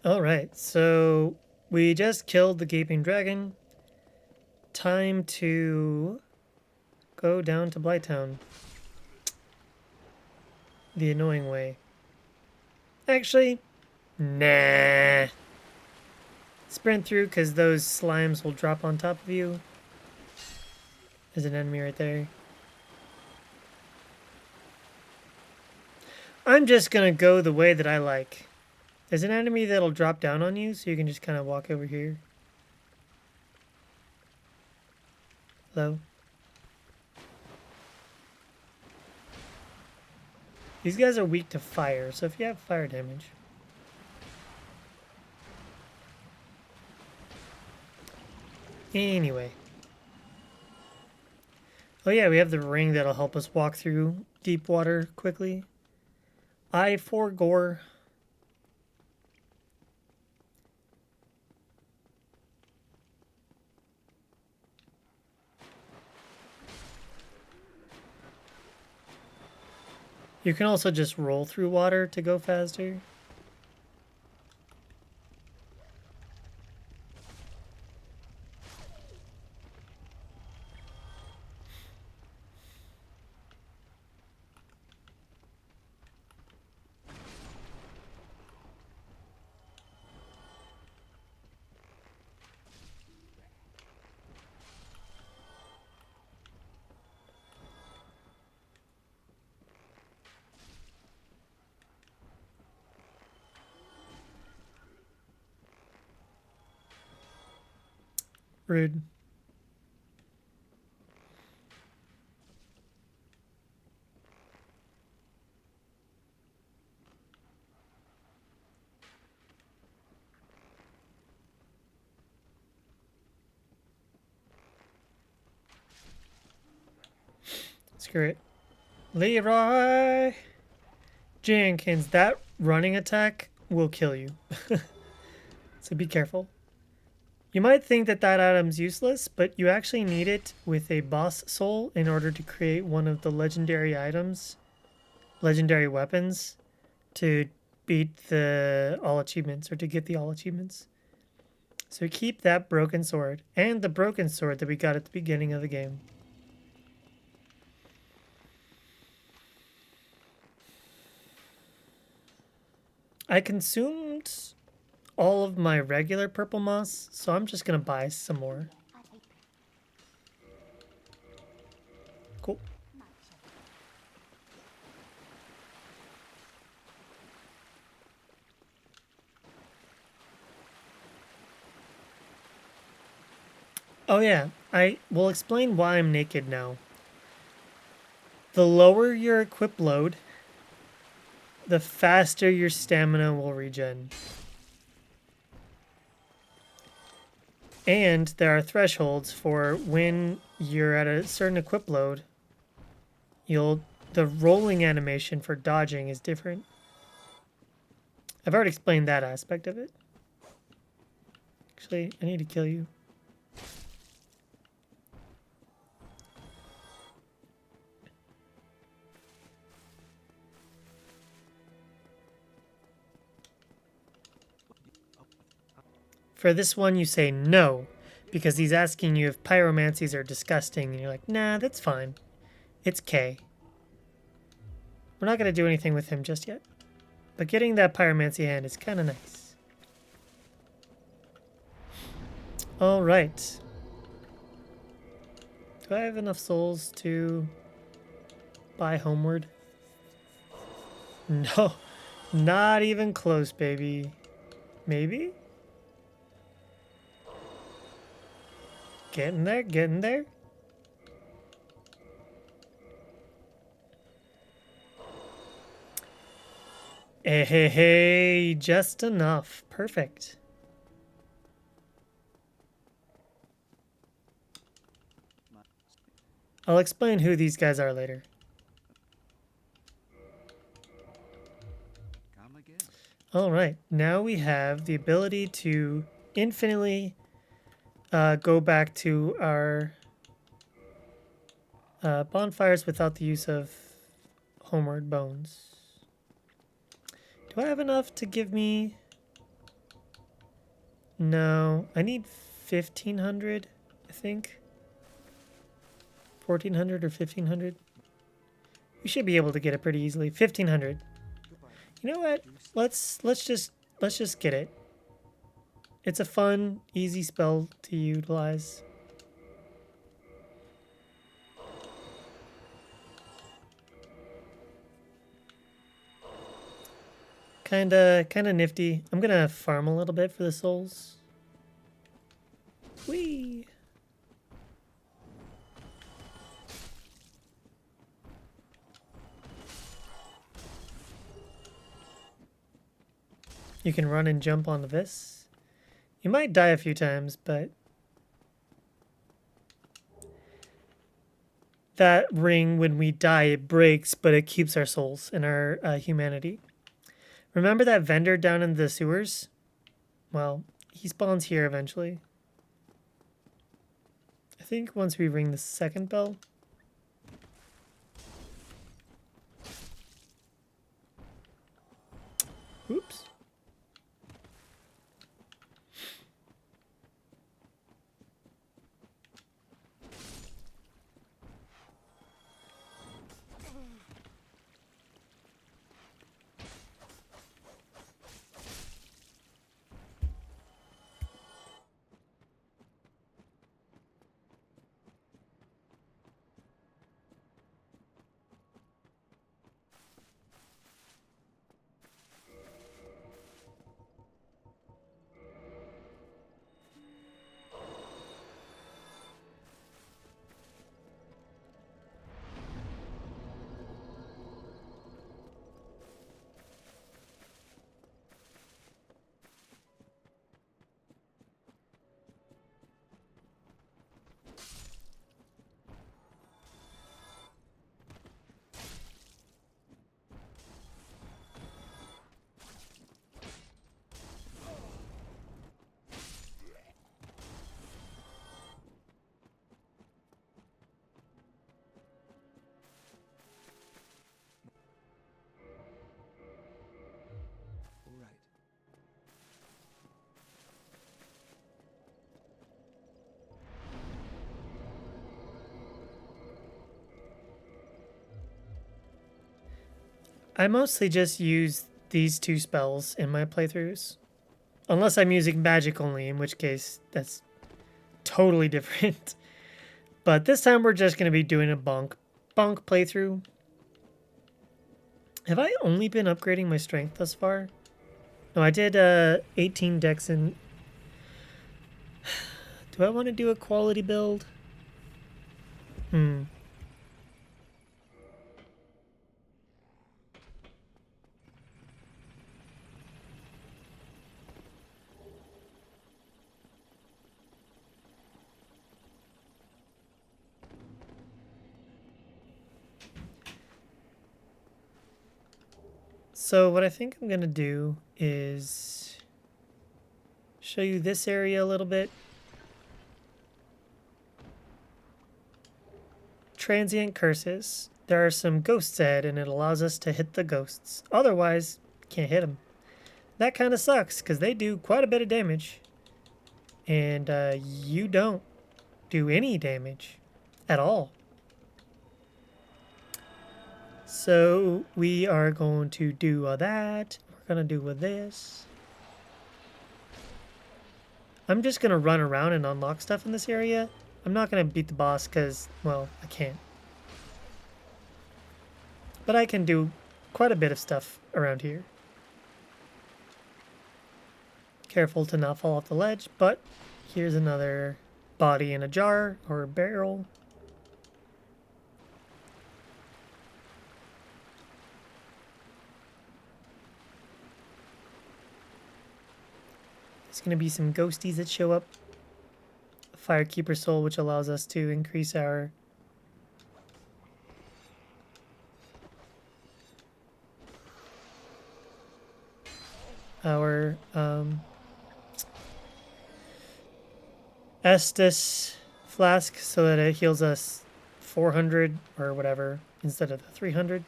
Alright, so we just killed the gaping dragon. Time to go down to Blighttown. The annoying way. Actually, nah. Sprint through because those slimes will drop on top of you. There's an enemy right there. I'm just gonna go the way that I like. There's an enemy that'll drop down on you, so you can just kind of walk over here. Hello? These guys are weak to fire, so if you have fire damage. Anyway. Oh yeah, we have the ring that'll help us walk through deep water quickly. I gore. You can also just roll through water to go faster. Rude. Screw it. Leroy Jenkins, that running attack will kill you. So be careful. You might think that that item's useless, but you actually need it with a boss soul in order to create one of the legendary items, legendary weapons, to beat the all achievements or to get the all achievements. So keep that broken sword and the broken sword that we got at the beginning of the game. I consumed all of my regular purple moss, so I'm just gonna buy some more. Cool. Oh yeah, I will explain why I'm naked now. The lower your equip load, the faster your stamina will regen. And there are thresholds for when you're at a certain equip load, the rolling animation for dodging is different. I've already explained that aspect of it. Actually, I need to kill you. For this one, you say no, because he's asking you if pyromancies are disgusting, and you're like, nah, that's fine. It's K. We're not going to do anything with him just yet. But getting that pyromancy hand is kind of nice. Alright. Do I have enough souls to buy Homeward? No, not even close, baby. Maybe? Getting there, getting there. Hey, just enough. Perfect. I'll explain who these guys are later. Alright, now we have the ability to infinitely go back to our bonfires without the use of Homeward Bones. Do I have enough to give me No, I need 1500, I think. 1400 or 1500. We should be able to get it pretty easily. 1500. You know what? Let's just get it. It's a fun, easy spell to utilize. Kinda nifty. I'm gonna farm a little bit for the souls. Whee! You can run and jump onto this. You might die a few times, but that ring, when we die, it breaks, but it keeps our souls and our humanity. Remember that vendor down in the sewers? Well, he spawns here eventually. I think once we ring the second bell. Oops. All right. I mostly just use these two spells in my playthroughs. Unless I'm using magic only, in which case that's totally different. But this time we're just going to be doing a bonk playthrough. Have I only been upgrading my strength thus far? No, I did 18 dex and... Do I want to do a quality build? So what I think I'm going to do is show you this area a little bit. Transient curses. There are some ghosts ahead, and it allows us to hit the ghosts. Otherwise, can't hit them. That kind of sucks, because they do quite a bit of damage. And you don't do any damage at all. So we are going to do that. We're going to do with this. I'm just going to run around and unlock stuff in this area. I'm not going to beat the boss because, well, I can't. But I can do quite a bit of stuff around here. Careful to not fall off the ledge, but here's another body in a jar or a barrel. There's going to be some ghosties that show up. A Firekeeper Soul, which allows us to increase our Estus flask so that it heals us 400 or whatever instead of the 300.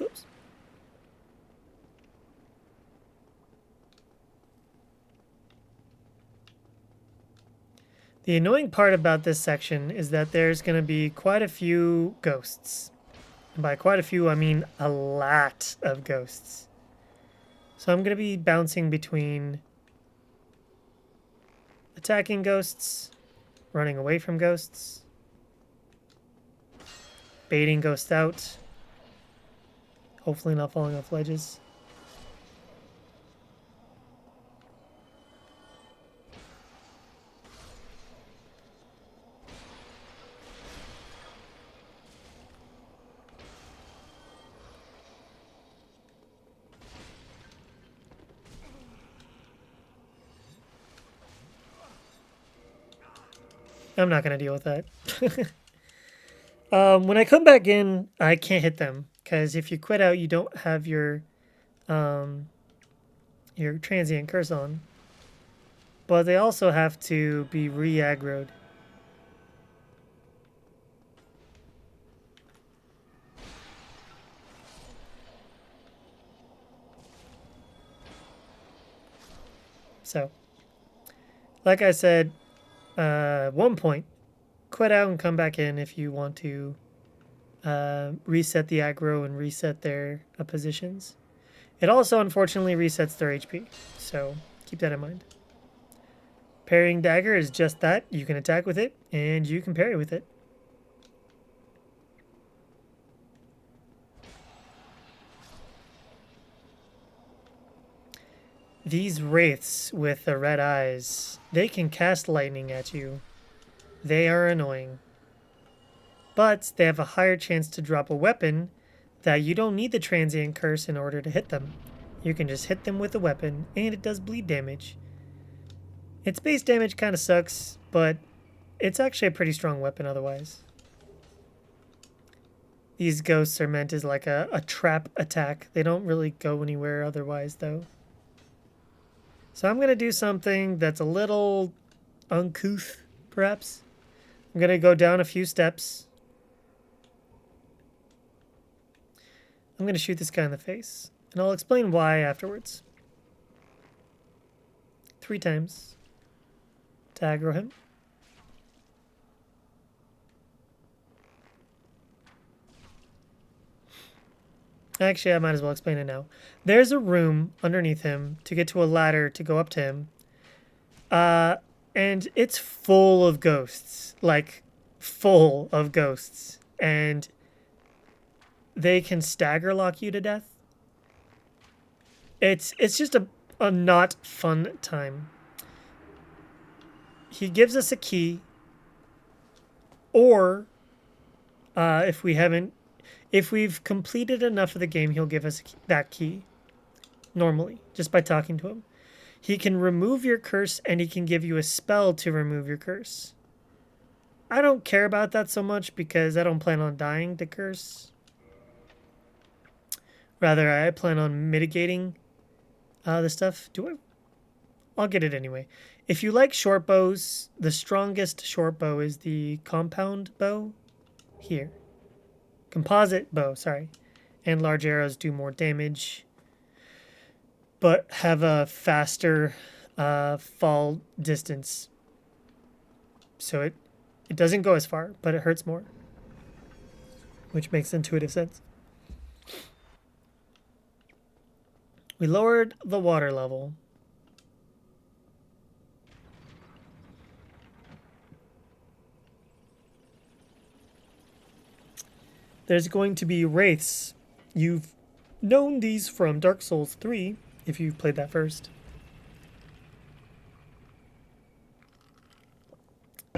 Oops. The annoying part about this section is that there's going to be quite a few ghosts. And by quite a few, I mean a lot of ghosts. So I'm going to be bouncing between attacking ghosts, running away from ghosts, baiting ghosts out, hopefully not falling off ledges. I'm not going to deal with that. When I come back in, I can't hit them because if you quit out, you don't have your transient curse on. But they also have to be re-aggroed. So, like I said, 1 point, quit out and come back in if you want to reset the aggro and reset their positions. It also, unfortunately, resets their HP, so keep that in mind. Parrying dagger is just that. You can attack with it, and you can parry with it. These wraiths with the red eyes, they can cast lightning at you. They are annoying. But they have a higher chance to drop a weapon that you don't need the transient curse in order to hit them. You can just hit them with a weapon, and it does bleed damage. Its base damage kind of sucks, but it's actually a pretty strong weapon otherwise. These ghosts are meant as like a trap attack. They don't really go anywhere otherwise, though. So I'm going to do something that's a little uncouth, perhaps. I'm going to go down a few steps. I'm going to shoot this guy in the face, and I'll explain why afterwards. 3 times to aggro him. Actually, I might as well explain it now. There's a room underneath him to get to a ladder to go up to him. And it's full of ghosts. Like, full of ghosts. And they can stagger lock you to death. It's just a not fun time. He gives us a key. Or, if we've completed enough of the game, he'll give us that key. Normally, just by talking to him. He can remove your curse, and he can give you a spell to remove your curse. I don't care about that so much because I don't plan on dying to curse. Rather, I plan on mitigating the stuff. I'll get it anyway. If you like short bows, the strongest short bow is the compound bow. Here. Composite bow, sorry. And large arrows do more damage, but have a faster fall distance. So it doesn't go as far, but it hurts more, which makes intuitive sense. We lowered the water level. There's going to be wraiths. You've known these from Dark Souls 3, if you've played that first.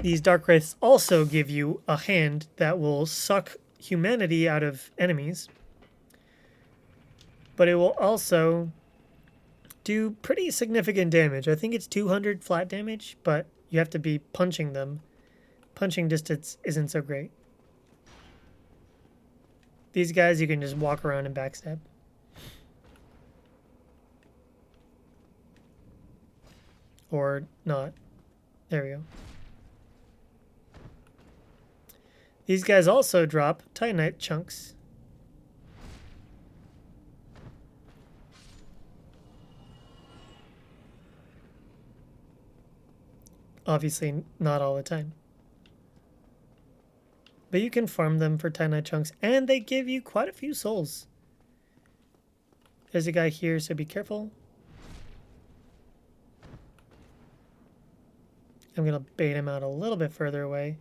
These dark wraiths also give you a hand that will suck humanity out of enemies. But it will also do pretty significant damage. I think it's 200 flat damage, but you have to be punching them. Punching distance isn't so great. These guys you can just walk around and backstab. Or not. There we go. These guys also drop Titanite chunks. Obviously, not all the time. But you can farm them for Titanite chunks, and they give you quite a few souls. There's a guy here, so be careful. I'm going to bait him out a little bit further away.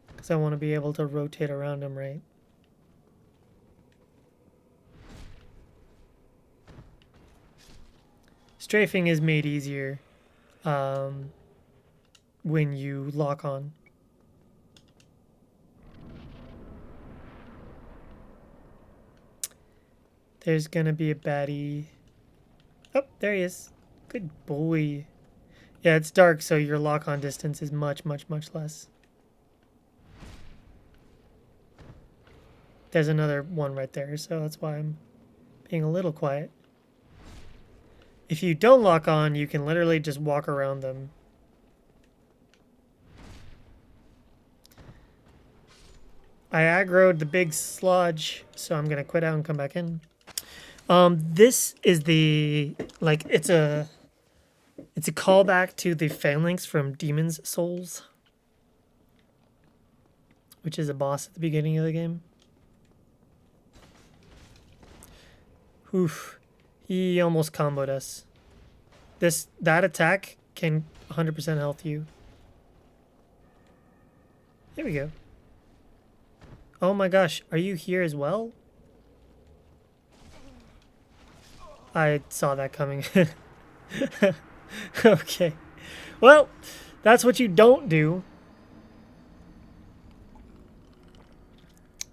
Because I want to be able to rotate around him, right? Strafing is made easier when you lock on. There's going to be a baddie. Oh, there he is. Good boy. Yeah, it's dark, so your lock-on distance is much, much, much less. There's another one right there, so that's why I'm being a little quiet. If you don't lock on, you can literally just walk around them. I aggroed the big sludge, so I'm going to quit out and come back in. This is the, like, it's a callback to the phalanx from Demon's Souls, which is a boss at the beginning of the game. Oof. He almost comboed us. That attack can 100% health you. There we go. Oh my gosh, are you here as well? I saw that coming. Okay. Well, that's what you don't do.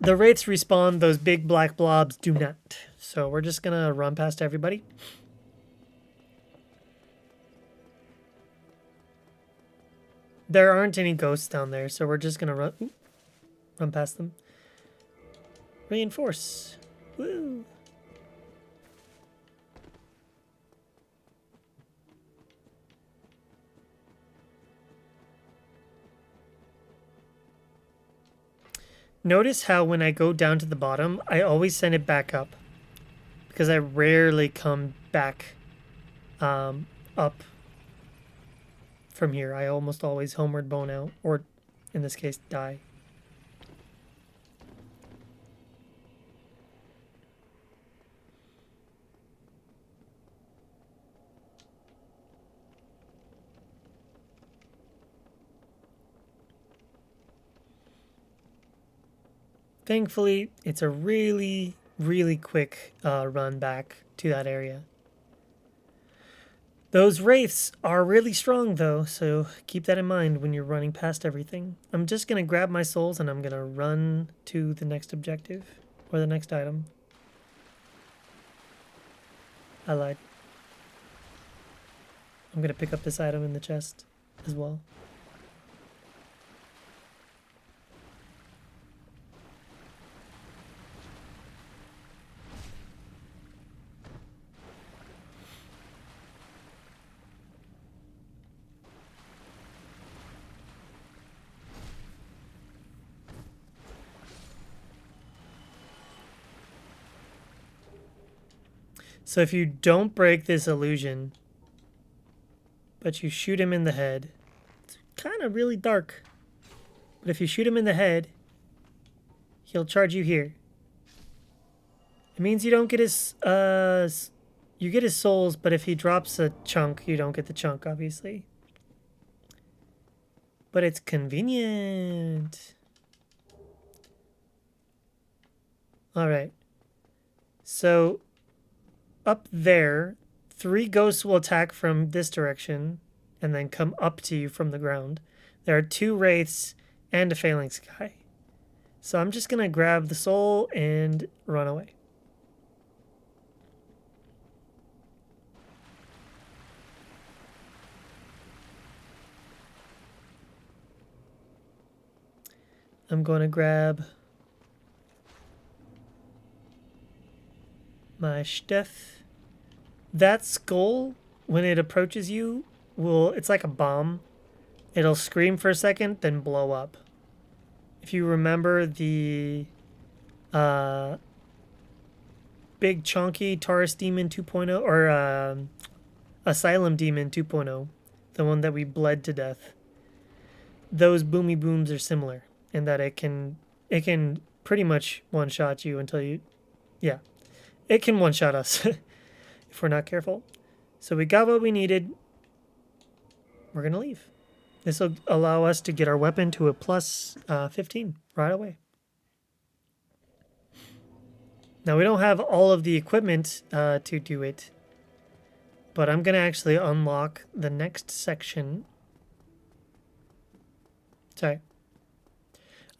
The wraiths respawn, those big black blobs do not. So we're just going to run past everybody. There aren't any ghosts down there, so we're just going to run past them. Reinforce. Woo. Notice how when I go down to the bottom, I always send it back up. Because I rarely come back up from here. I almost always homeward bone out, or in this case, die. Thankfully, it's a really, really quick run back to that area. Those wraiths are really strong, though, so keep that in mind when you're running past everything. I'm just going to grab my souls and I'm going to run to the next objective, or the next item. I lied. I'm going to pick up this item in the chest as well. So if you don't break this illusion, but you shoot him in the head, it's kind of really dark. But if you shoot him in the head, he'll charge you here. It means you don't get his, you get his souls, but if he drops a chunk, you don't get the chunk, obviously. But it's convenient. Alright. So, up there, 3 ghosts will attack from this direction and then come up to you from the ground. There are 2 wraiths and a phalanx guy. So I'm just going to grab the soul and run away. I'm going to grab my stuff. That skull, when it approaches you, it's like a bomb. It'll scream for a second, then blow up. If you remember the big chunky Taurus Demon 2.0, or Asylum Demon 2.0, the one that we bled to death, those boomy booms are similar in that it can pretty much one shot you until you, yeah, it can one shot us if we're not careful. So we got what we needed. We're gonna leave. This will allow us to get our weapon to a plus 15 right away. Now we don't have all of the equipment to do it, but I'm gonna actually unlock the next section. Sorry.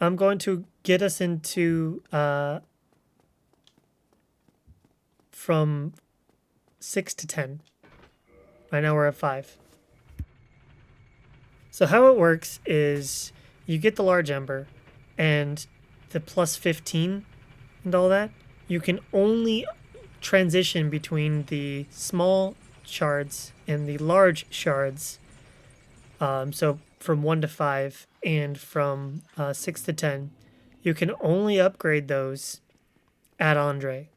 I'm going to get us into from 6 to 10. Right now we're at 5. So how it works is you get the large ember and the plus 15 and all that. You can only transition between the small shards and the large shards. So from 1 to 5 and from 6 to 10, you can only upgrade those at Andre.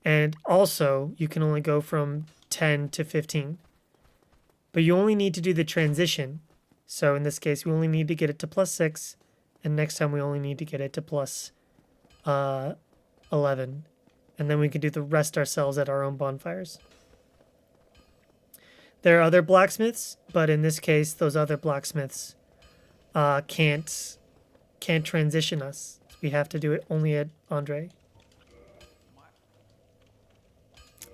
And also, you can only go from 10 to 15. But you only need to do the transition. So in this case, we only need to get it to plus 6. And next time, we only need to get it to plus 11. And then we can do the rest ourselves at our own bonfires. There are other blacksmiths, but in this case, those other blacksmiths can't transition us. We have to do it only at Andre.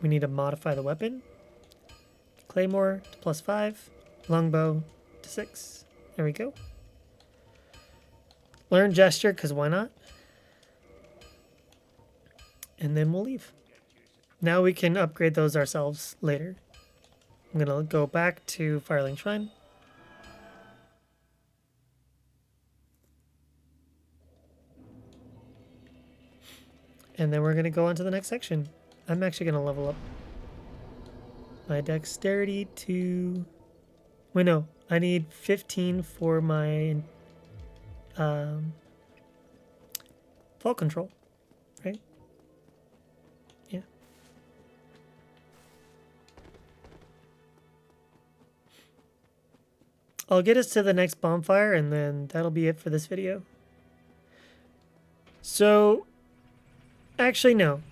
We need to modify the weapon. Claymore to plus 5. Longbow to 6. There we go. Learn gesture, because why not? And then we'll leave. Now we can upgrade those ourselves later. I'm going to go back to Firelink Shrine. And then we're going to go on to the next section. I'm actually going to level up my dexterity to... Wait, no. I need 15 for my fall control, right? Yeah. I'll get us to the next bonfire, and then that'll be it for this video. So, actually, no.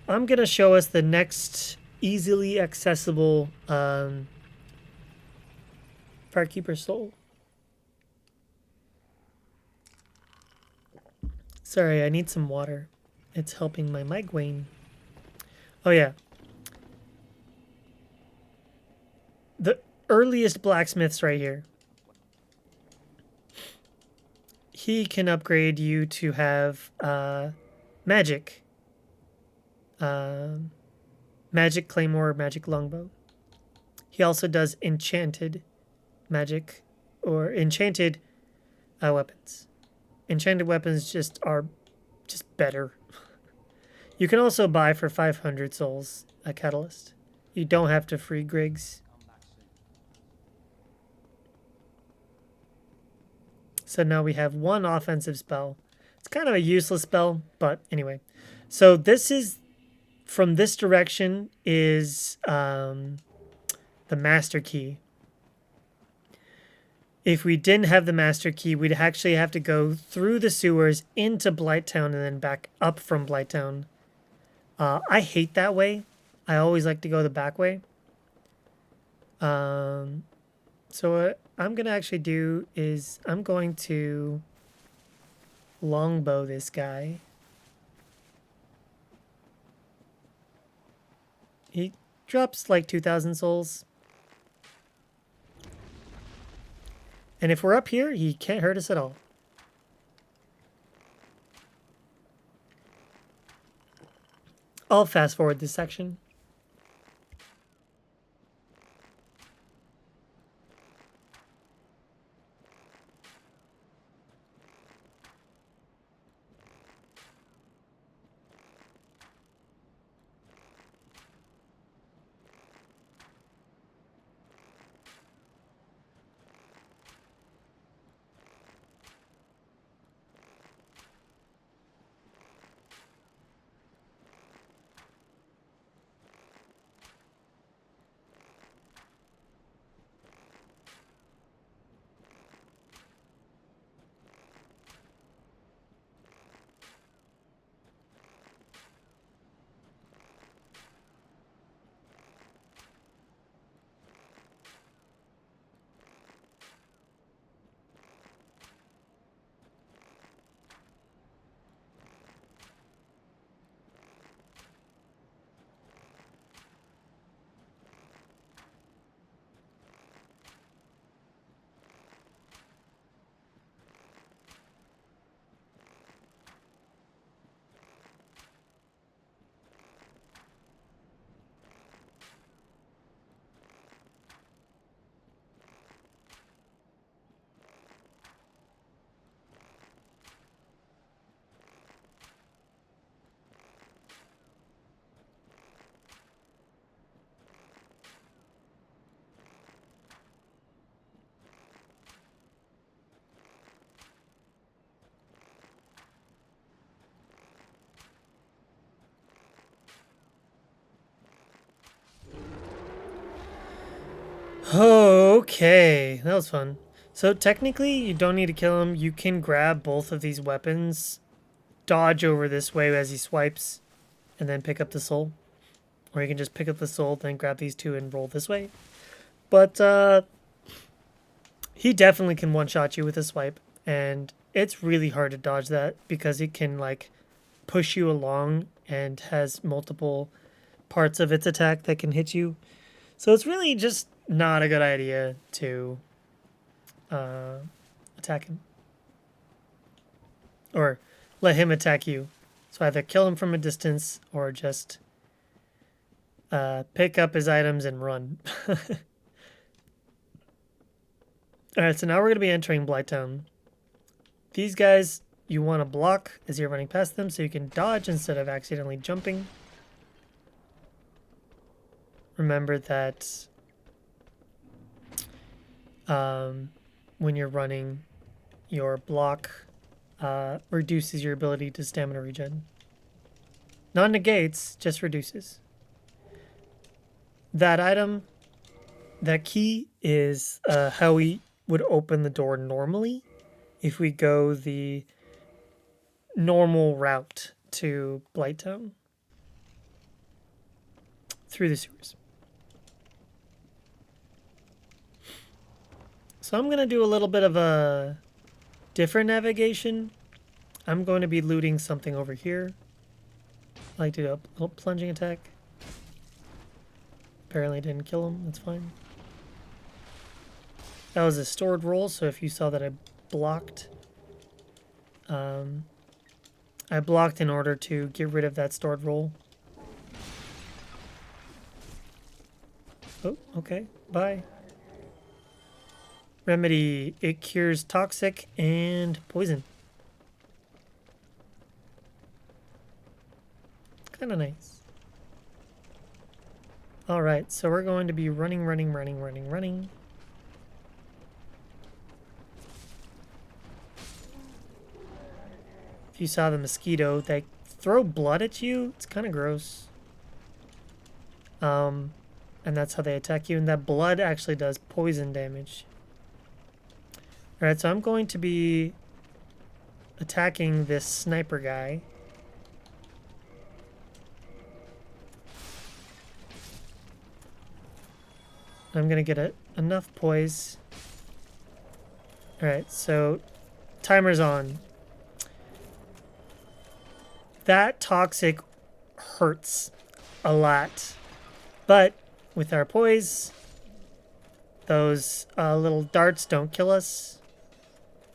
I'm going to show us the next easily accessible Firekeeper Soul. Sorry, I need some water. It's helping my mic wane. Oh, yeah. The earliest blacksmiths right here. He can upgrade you to have magic. Magic Claymore, Magic Longbow. He also does enchanted magic or enchanted weapons. Enchanted weapons are just better. You can also buy for 500 souls a catalyst. You don't have to free Griggs. So now we have one offensive spell. It's kind of a useless spell, but anyway. So this is, from this direction is the master key. If we didn't have the master key, we'd actually have to go through the sewers into Blighttown and then back up from Blighttown. I hate that way. I always like to go the back way. So what I'm going to actually do is I'm going to longbow this guy. He drops like 2,000 souls. And if we're up here, he can't hurt us at all. I'll fast forward this section. Okay, that was fun. So technically, you don't need to kill him. You can grab both of these weapons, dodge over this way as he swipes, and then pick up the soul. Or you can just pick up the soul, then grab these two and roll this way. But he definitely can one-shot you with a swipe, and it's really hard to dodge that because it can like push you along and has multiple parts of its attack that can hit you. So it's really just not a good idea to attack him. Or let him attack you. So either kill him from a distance or just pick up his items and run. Alright, so now we're going to be entering Blighttown. These guys you want to block as you're running past them so you can dodge instead of accidentally jumping. Remember that when you're running, your block reduces your ability to stamina regen. Not negates, just reduces. That item, that key, is how we would open the door normally if we go the normal route to Blighttown through the sewers. So I'm going to do a little bit of a different navigation. I'm going to be looting something over here. I like to do a little plunging attack. Apparently didn't kill him, that's fine. That was a stored roll, so if you saw that I blocked, in order to get rid of that stored roll. Oh, okay, bye. Remedy, it cures toxic and poison. Kind of nice. Alright, so we're going to be running. If you saw the mosquito, they throw blood at you. It's kind of gross. And that's how they attack you. And that blood actually does poison damage. Alright, so I'm going to be attacking this sniper guy. I'm going to get enough poise. Alright, so timer's on. That toxic hurts a lot. But with our poise, those little darts don't kill us.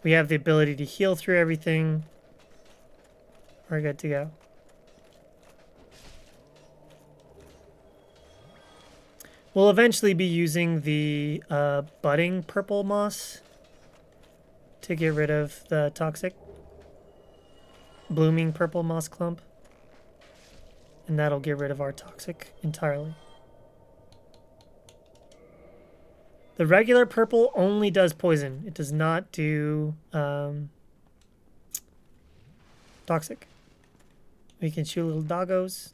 We have the ability to heal through everything. We're good to go. We'll eventually be using the budding purple moss to get rid of the toxic. Blooming purple moss clump. And that'll get rid of our toxic entirely. The regular purple only does poison. It does not do toxic. We can shoot little doggos.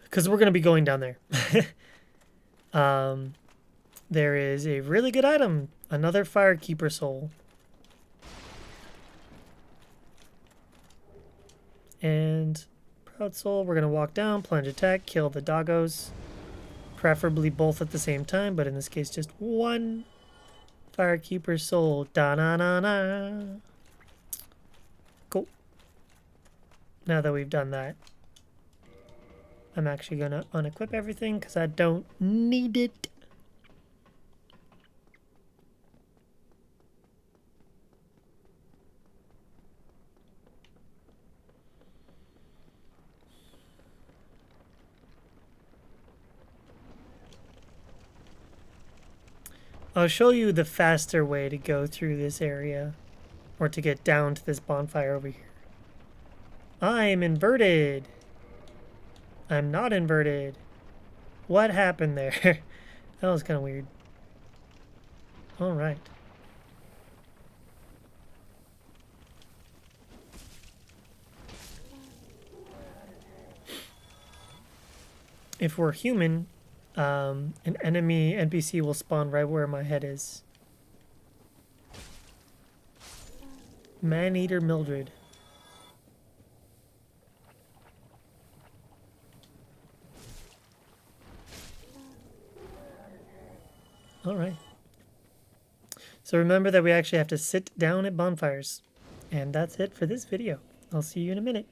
Because we're going to be going down there. There is a really good item. Another Firekeeper soul. And Proud Soul, we're going to walk down, plunge attack, kill the doggos. Preferably both at the same time, but in this case just one. Firekeeper soul. Da-na-na-na. Cool. Now that we've done that, I'm actually going to unequip everything because I don't need it. I'll show you the faster way to go through this area, or to get down to this bonfire over here. I'm inverted. I'm not inverted. What happened there? That was kind of weird. All right. If we're human, an enemy NPC will spawn right where my head is. Man-eater Mildred. All right. So remember that we actually have to sit down at bonfires. And that's it for this video. I'll see you in a minute.